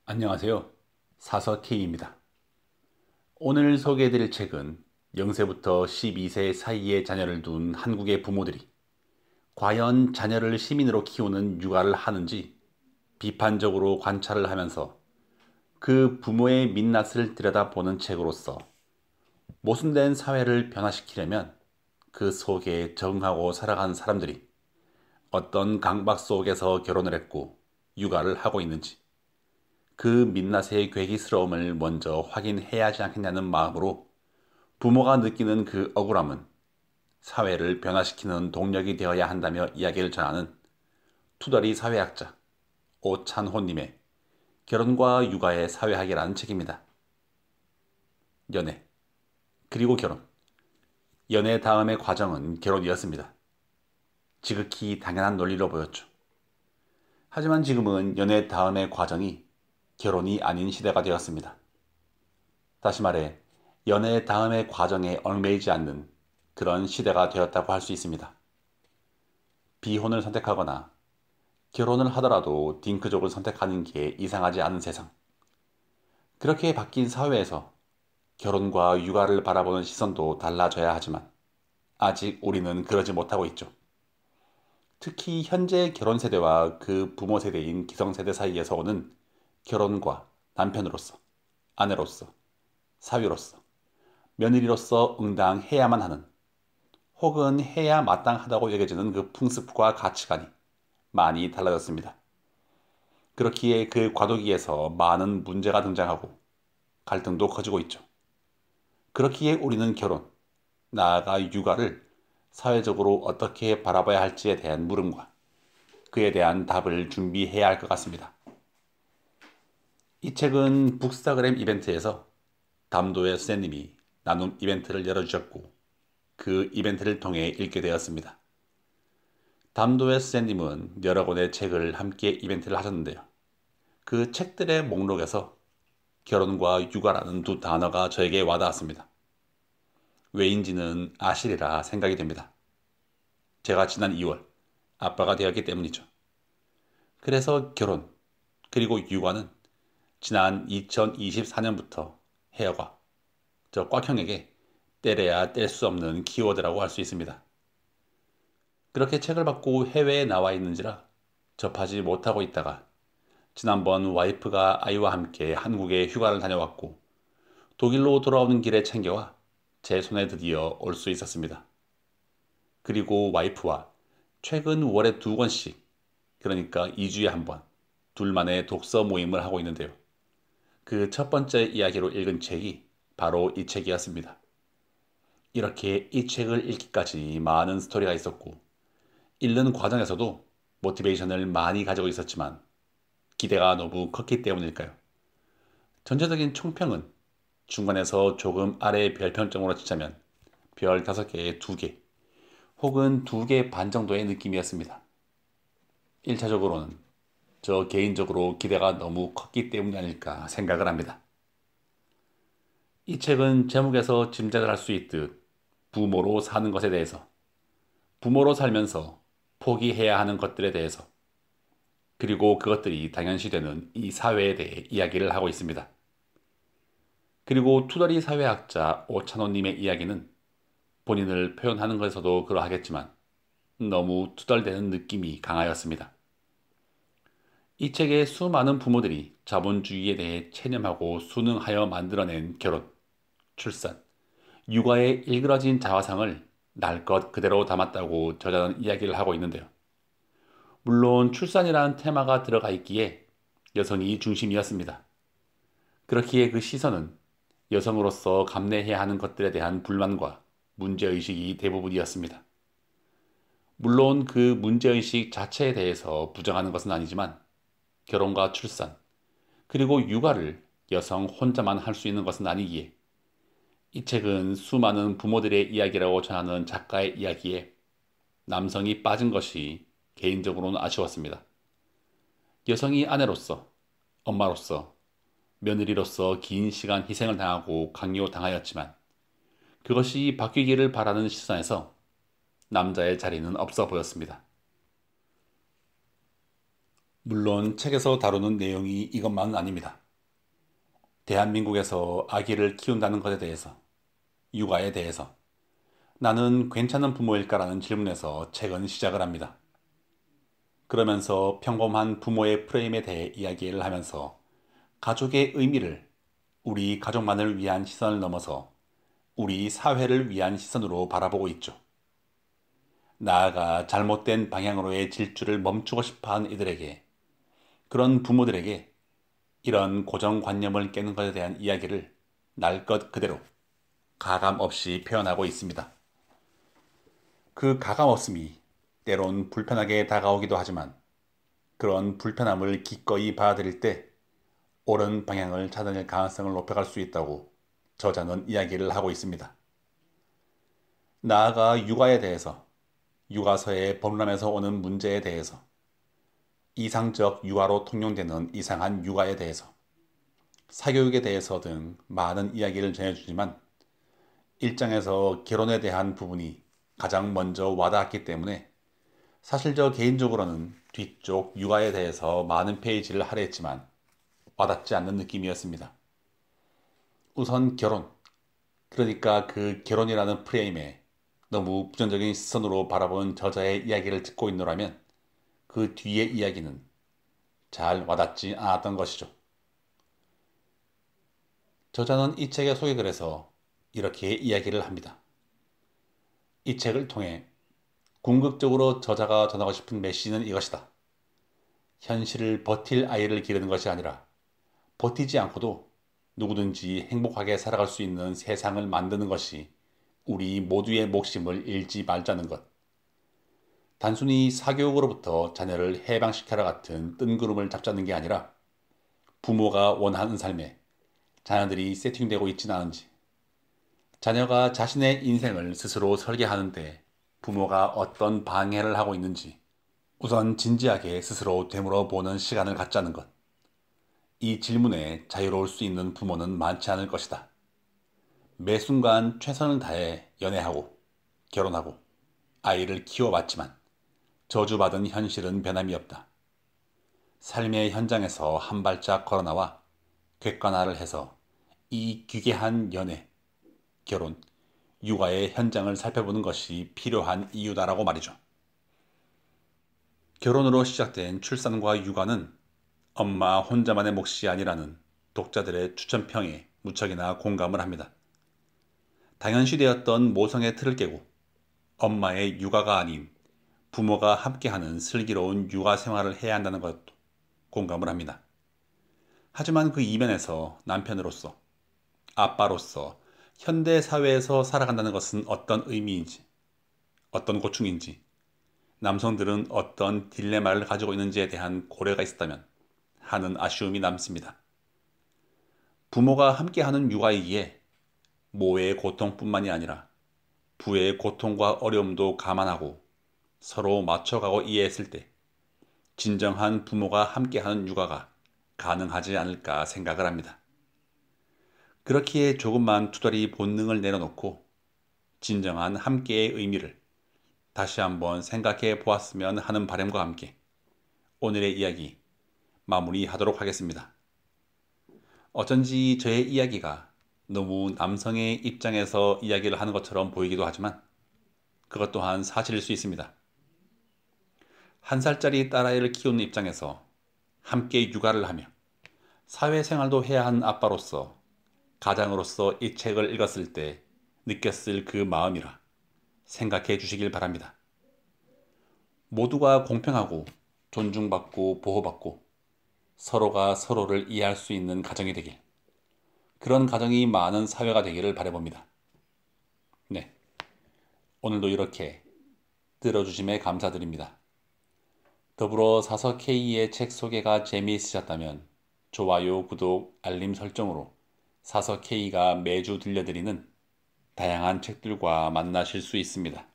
안녕하세요. 사서 K입니다. 오늘 소개해드릴 책은 0세부터 12세 사이의 자녀를 둔 한국의 부모들이 과연 자녀를 시민으로 키우는 육아를 하는지 비판적으로 관찰을 하면서 그 부모의 민낯을 들여다보는 책으로서 모순된 사회를 변화시키려면 그 속에 적응하고 살아가는 사람들이 어떤 강박 속에서 결혼을 했고 육아를 하고 있는지 그 민낯의 괴기스러움을 먼저 확인해야 하지 않겠냐는 마음으로 부모가 느끼는 그 억울함은 사회를 변화시키는 동력이 되어야 한다며 이야기를 전하는 투덜이 사회학자 오찬호님의 결혼과 육아의 사회학이라는 책입니다. 연애, 그리고 결혼. 연애 다음의 과정은 결혼이었습니다. 지극히 당연한 논리로 보였죠. 하지만 지금은 연애 다음의 과정이 결혼이 아닌 시대가 되었습니다. 다시 말해 연애 다음의 과정에 얽매이지 않는 그런 시대가 되었다고 할 수 있습니다. 비혼을 선택하거나 결혼을 하더라도 딩크족을 선택하는 게 이상하지 않은 세상. 그렇게 바뀐 사회에서 결혼과 육아를 바라보는 시선도 달라져야 하지만 아직 우리는 그러지 못하고 있죠. 특히 현재 결혼 세대와 그 부모 세대인 기성세대 사이에서 오는 결혼과 남편으로서, 아내로서, 사위로서, 며느리로서 응당해야만 하는 혹은 해야 마땅하다고 여겨지는 그 풍습과 가치관이 많이 달라졌습니다. 그렇기에 그 과도기에서 많은 문제가 등장하고 갈등도 커지고 있죠. 그렇기에 우리는 결혼, 나아가 육아를 사회적으로 어떻게 바라봐야 할지에 대한 물음과 그에 대한 답을 준비해야 할 것 같습니다. 이 책은 북스타그램 이벤트에서 담도의 선생님이 나눔 이벤트를 열어주셨고 그 이벤트를 통해 읽게 되었습니다. 담도의 선생님은 여러 권의 책을 함께 이벤트를 하셨는데요. 그 책들의 목록에서 결혼과 육아라는 두 단어가 저에게 와닿았습니다. 왜인지는 아시리라 생각이 됩니다. 제가 지난 2월 아빠가 되었기 때문이죠. 그래서 결혼 그리고 육아는 지난 2024년부터 해여가 저 꽉형에게 떼려야 뗄 수 없는 키워드라고 할 수 있습니다. 그렇게 책을 받고 해외에 나와 있는지라 접하지 못하고 있다가 지난번 와이프가 아이와 함께 한국에 휴가를 다녀왔고 독일로 돌아오는 길에 챙겨와 제 손에 드디어 올 수 있었습니다. 그리고 와이프와 최근 월에 2권씩, 그러니까 2주에 한 번, 둘만의 독서 모임을 하고 있는데요. 그 첫 번째 이야기로 읽은 책이 바로 이 책이었습니다. 이렇게 이 책을 읽기까지 많은 스토리가 있었고, 읽는 과정에서도 모티베이션을 많이 가지고 있었지만 기대가 너무 컸기 때문일까요? 전체적인 총평은 중간에서 조금 아래 별평점으로 치자면 별 5개에 2개 혹은 2개 반 정도의 느낌이었습니다. 1차적으로는 저 개인적으로 기대가 너무 컸기 때문이 아닐까 생각을 합니다. 이 책은 제목에서 짐작을 할 수 있듯 부모로 사는 것에 대해서, 부모로 살면서 포기해야 하는 것들에 대해서, 그리고 그것들이 당연시되는 이 사회에 대해 이야기를 하고 있습니다. 그리고 투덜이 사회학자 오찬호님의 이야기는 본인을 표현하는 것에서도 그러하겠지만 너무 투덜대는 느낌이 강하였습니다. 이 책의 수많은 부모들이 자본주의에 대해 체념하고 순응하여 만들어낸 결혼, 출산, 육아의 일그러진 자화상을 날 것 그대로 담았다고 저자는 이야기를 하고 있는데요. 물론 출산이라는 테마가 들어가 있기에 여성이 중심이었습니다. 그렇기에 그 시선은 여성으로서 감내해야 하는 것들에 대한 불만과 문제의식이 대부분이었습니다. 물론 그 문제의식 자체에 대해서 부정하는 것은 아니지만 결혼과 출산, 그리고 육아를 여성 혼자만 할 수 있는 것은 아니기에 이 책은 수많은 부모들의 이야기라고 전하는 작가의 이야기에 남성이 빠진 것이 개인적으로는 아쉬웠습니다. 여성이 아내로서, 엄마로서, 며느리로서 긴 시간 희생을 당하고 강요당하였지만 그것이 바뀌기를 바라는 시선에서 남자의 자리는 없어 보였습니다. 물론 책에서 다루는 내용이 이것만은 아닙니다. 대한민국에서 아기를 키운다는 것에 대해서, 육아에 대해서 나는 괜찮은 부모일까라는 질문에서 책은 시작을 합니다. 그러면서 평범한 부모의 프레임에 대해 이야기를 하면서 가족의 의미를 우리 가족만을 위한 시선을 넘어서 우리 사회를 위한 시선으로 바라보고 있죠. 나아가 잘못된 방향으로의 질주를 멈추고 싶어하는 이들에게, 그런 부모들에게 이런 고정관념을 깨는 것에 대한 이야기를 날 것 그대로 가감 없이 표현하고 있습니다. 그 가감 없음이 때론 불편하게 다가오기도 하지만 그런 불편함을 기꺼이 받아들일 때 옳은 방향을 찾아낼 가능성을 높여갈 수 있다고 저자는 이야기를 하고 있습니다. 나아가 육아에 대해서, 육아서의 범람에서 오는 문제에 대해서, 이상적 육아로 통용되는 이상한 육아에 대해서, 사교육에 대해서 등 많은 이야기를 전해주지만 1장에서 결혼에 대한 부분이 가장 먼저 와닿았기 때문에 사실 저 개인적으로는 뒤쪽 육아에 대해서 많은 페이지를 할애했지만 와닿지 않는 느낌이었습니다. 우선 결혼, 그러니까 그 결혼이라는 프레임에 너무 부정적인 시선으로 바라본 저자의 이야기를 듣고 있노라면 그 뒤의 이야기는 잘 와닿지 않았던 것이죠. 저자는 이 책의 소개글에서 이렇게 이야기를 합니다. 이 책을 통해 궁극적으로 저자가 전하고 싶은 메시지는 이것이다. 현실을 버틸 아이를 기르는 것이 아니라 버티지 않고도 누구든지 행복하게 살아갈 수 있는 세상을 만드는 것이 우리 모두의 몫임을 잃지 말자는 것. 단순히 사교육으로부터 자녀를 해방시켜라 같은 뜬구름을 잡자는 게 아니라 부모가 원하는 삶에 자녀들이 세팅되고 있지는 않은지, 자녀가 자신의 인생을 스스로 설계하는데 부모가 어떤 방해를 하고 있는지 우선 진지하게 스스로 되물어 보는 시간을 갖자는 것. 이 질문에 자유로울 수 있는 부모는 많지 않을 것이다. 매 순간 최선을 다해 연애하고 결혼하고 아이를 키워왔지만 저주받은 현실은 변함이 없다. 삶의 현장에서 한 발짝 걸어나와 객관화를 해서 이 기괴한 연애, 결혼, 육아의 현장을 살펴보는 것이 필요한 이유다라고 말이죠. 결혼으로 시작된 출산과 육아는 엄마 혼자만의 몫이 아니라는 독자들의 추천평에 무척이나 공감을 합니다. 당연시되었던 모성의 틀을 깨고 엄마의 육아가 아닌 부모가 함께하는 슬기로운 육아 생활을 해야 한다는 것도 공감을 합니다. 하지만 그 이면에서 남편으로서, 아빠로서 현대 사회에서 살아간다는 것은 어떤 의미인지, 어떤 고충인지, 남성들은 어떤 딜레마를 가지고 있는지에 대한 고려가 있었다면 하는 아쉬움이 남습니다. 부모가 함께하는 육아이기에 모의 고통뿐만이 아니라 부의 고통과 어려움도 감안하고 서로 맞춰가고 이해했을 때 진정한 부모가 함께하는 육아가 가능하지 않을까 생각을 합니다. 그렇기에 조금만 투덜이 본능을 내려놓고 진정한 함께의 의미를 다시 한번 생각해 보았으면 하는 바람과 함께 오늘의 이야기 마무리하도록 하겠습니다. 어쩐지 저의 이야기가 너무 남성의 입장에서 이야기를 하는 것처럼 보이기도 하지만 그것 또한 사실일 수 있습니다. 1살짜리 딸아이를 키우는 입장에서 함께 육아를 하며 사회생활도 해야 하는 아빠로서 가장으로서 이 책을 읽었을 때 느꼈을 그 마음이라 생각해 주시길 바랍니다. 모두가 공평하고 존중받고 보호받고 서로가 서로를 이해할 수 있는 가정이 되길, 그런 가정이 많은 사회가 되기를 바라봅니다. 네, 오늘도 이렇게 들어주심에 감사드립니다. 더불어 사서 K의 책 소개가 재미있으셨다면 좋아요, 구독, 알림 설정으로 사서 K가 매주 들려드리는 다양한 책들과 만나실 수 있습니다.